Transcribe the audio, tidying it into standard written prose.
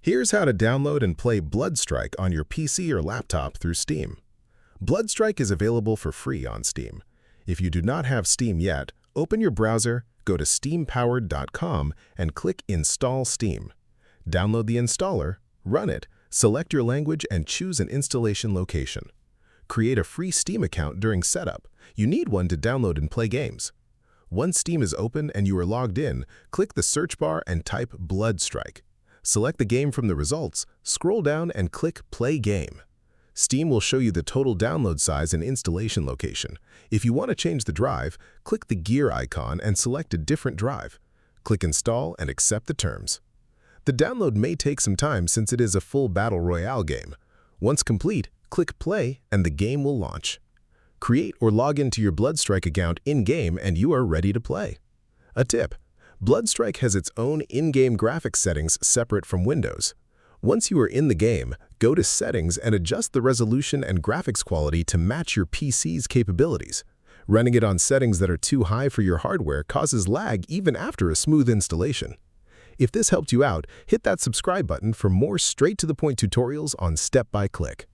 Here's how to download and play Bloodstrike on your PC or laptop through Steam. Bloodstrike is available for free on Steam. If you do not have Steam yet, open your browser, go to steampowered.com and click Install Steam. Download the installer, run it, select your language and choose an installation location. Create a free Steam account during setup. You need one to download and play games. Once Steam is open and you are logged in, click the search bar and type Bloodstrike. Select the game from the results, scroll down and click Play Game. Steam will show you the total download size and installation location. If you want to change the drive, click the gear icon and select a different drive. Click Install and accept the terms. The download may take some time since it is a full Battle Royale game. Once complete, click Play and the game will launch. Create or log into your Bloodstrike account in-game and you are ready to play. A tip: Bloodstrike has its own in-game graphics settings separate from Windows. Once you are in the game, go to Settings and adjust the resolution and graphics quality to match your PC's capabilities. Running it on settings that are too high for your hardware causes lag even after a smooth installation. If this helped you out, hit that subscribe button for more straight-to-the-point tutorials on Step by Click.